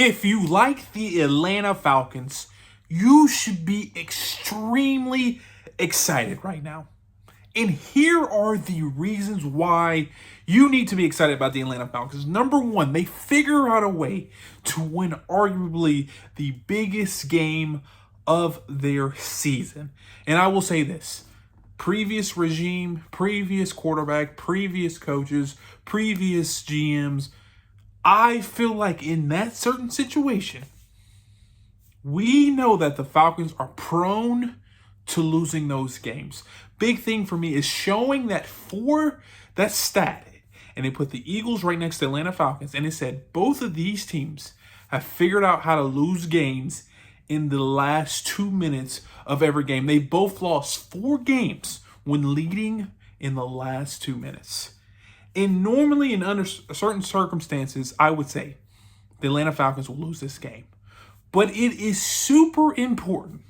If you like the Atlanta Falcons, you should be extremely excited right now. And here are the reasons why you need to be excited about the Atlanta Falcons. Number one, they figure out a way to win arguably the biggest game of their season. And I will say this. Previous regime, previous quarterback, previous coaches, previous GMs, I feel like in that certain situation, we know that the Falcons are prone to losing those games. Big thing for me is showing that for that stat, and they put the Eagles right next to Atlanta Falcons, and it said both of these teams have figured out how to lose games in the last 2 minutes of every game. They both lost 4 games when leading in the last 2 minutes. And normally in under certain circumstances, I would say the Atlanta Falcons will lose this game. But it is super important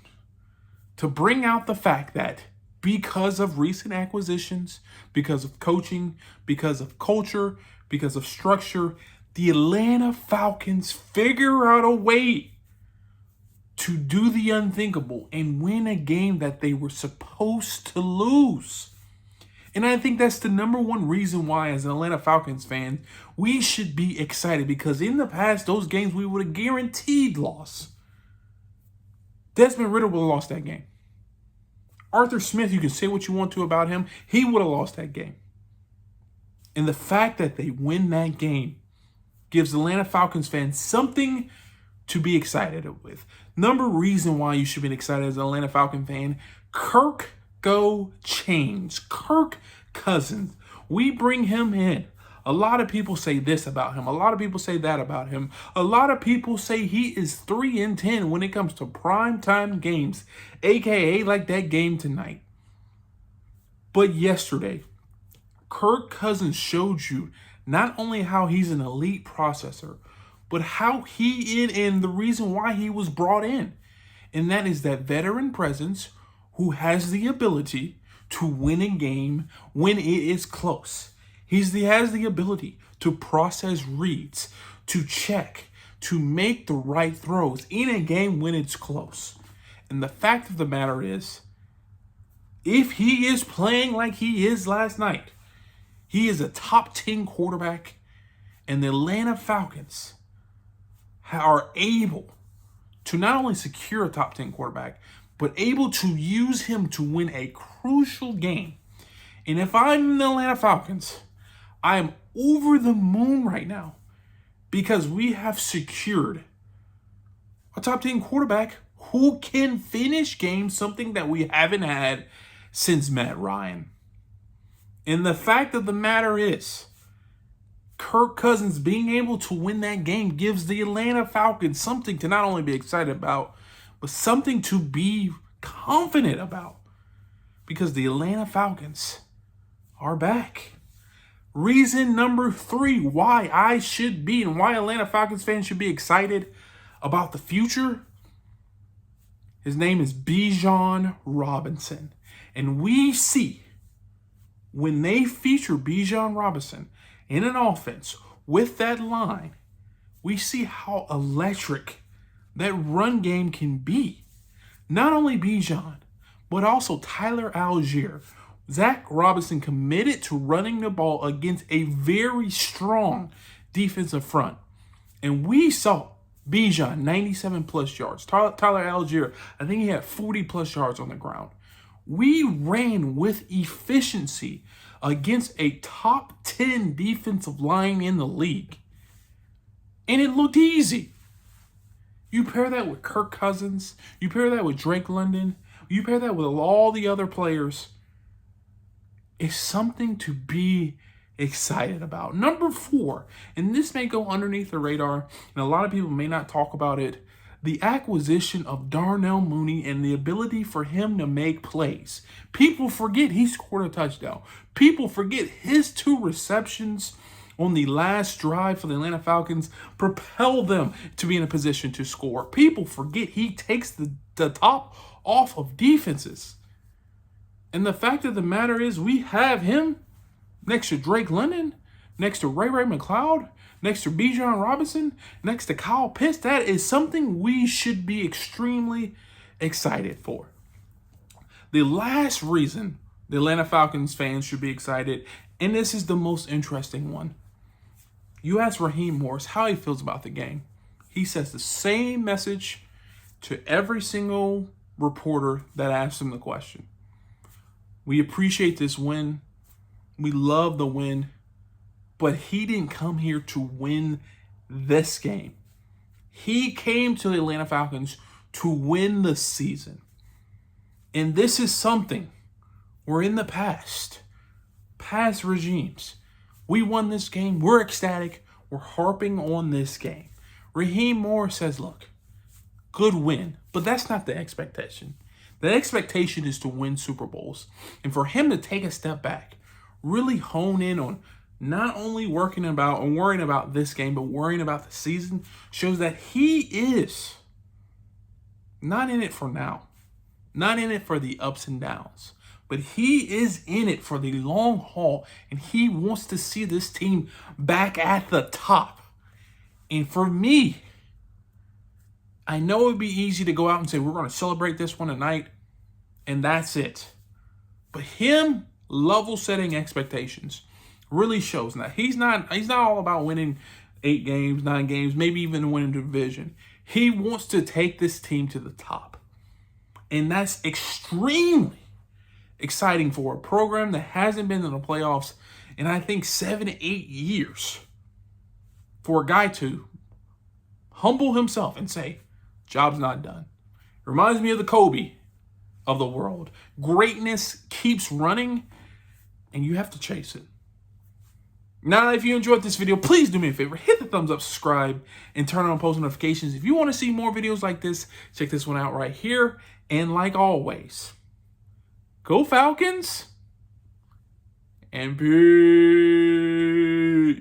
to bring out the fact that because of recent acquisitions, because of coaching, because of culture, because of structure, the Atlanta Falcons figure out a way to do the unthinkable and win a game that they were supposed to lose. And I think that's the number one reason why, as an Atlanta Falcons fan, we should be excited, because in the past, those games we would have guaranteed loss. Desmond Ridder would have lost that game. Arthur Smith, you can say what you want to about him, he would have lost that game. And the fact that they win that game gives Atlanta Falcons fans something to be excited with. Number reason why you should be excited as an Atlanta Falcon fan, Kirk Cousins. We bring him in. A lot of people say this about him. A lot of people say that about him. A lot of people say he is 3-10 when it comes to primetime games, aka like that game tonight. But yesterday, Kirk Cousins showed you not only how he's an elite processor, but how he is, and the reason why he was brought in. And that is that veteran presence who has the ability to win a game when it is close. He has the ability to process reads, to check, to make the right throws in a game when it's close. And the fact of the matter is, if he is playing like he is last night, he is a top 10 quarterback, and the Atlanta Falcons are able to not only secure a top 10 quarterback, but able to use him to win a crucial game. And if I'm the Atlanta Falcons, I am over the moon right now, because we have secured a top 10 quarterback who can finish games, something that we haven't had since Matt Ryan. And the fact of the matter is, Kirk Cousins being able to win that game gives the Atlanta Falcons something to not only be excited about, but something to be confident about, because the Atlanta Falcons are back. Reason number 3 why I should be, and why Atlanta Falcons fans should be excited about the future. His name is Bijan Robinson. And we see when they feature Bijan Robinson in an offense with that line, we see how electric that run game can be. Not only Bijan, but also Tyler Algier. Zach Robinson committed to running the ball against a very strong defensive front. And we saw Bijan, 97 plus yards. Tyler Algier, I think he had 40 plus yards on the ground. We ran with efficiency against a top 10 defensive line in the league. And it looked easy. You pair that with Kirk Cousins, you pair that with Drake London, you pair that with all the other players, it's something to be excited about. Number 4, and this may go underneath the radar, and a lot of people may not talk about it, the acquisition of Darnell Mooney and the ability for him to make plays. People forget he scored a touchdown. People forget his 2 receptions on the last drive for the Atlanta Falcons propelled them to be in a position to score. People forget he takes the top off of defenses. And the fact of the matter is, we have him next to Drake London, next to Ray McCloud, next to Bijan Robinson, next to Kyle Pitts, that is something we should be extremely excited for. The last reason the Atlanta Falcons fans should be excited, and this is the most interesting one. You ask Raheem Morris how he feels about the game. He says the same message to every single reporter that asks him the question. We appreciate this win. We love the win. But he didn't come here to win this game. He came to the Atlanta Falcons to win the season. And this is something where in the past regimes, we won this game. We're ecstatic. We're harping on this game. Raheem Morris says, look, good win, but that's not the expectation. The expectation is to win Super Bowls. And for him to take a step back, really hone in on not only worrying about this game, but worrying about the season, shows that he is not in it for now, not in it for the ups and downs, but he is in it for the long haul, and he wants to see this team back at the top. And for me, I know it would be easy to go out and say, we're going to celebrate this one tonight, and that's it. But him level setting expectations really shows that he's not all about winning 8 games, 9 games, maybe even winning the division. He wants to take this team to the top. And that's extremely exciting for a program that hasn't been in the playoffs in, I think, 7 to 8 years. For a guy to humble himself and say, job's not done. Reminds me of the Kobe of the world. Greatness keeps running, and you have to chase it. Now, if you enjoyed this video, please do me a favor. Hit the thumbs up, subscribe, and turn on post notifications. If you want to see more videos like this, check this one out right here. And like always, go Falcons, and peace.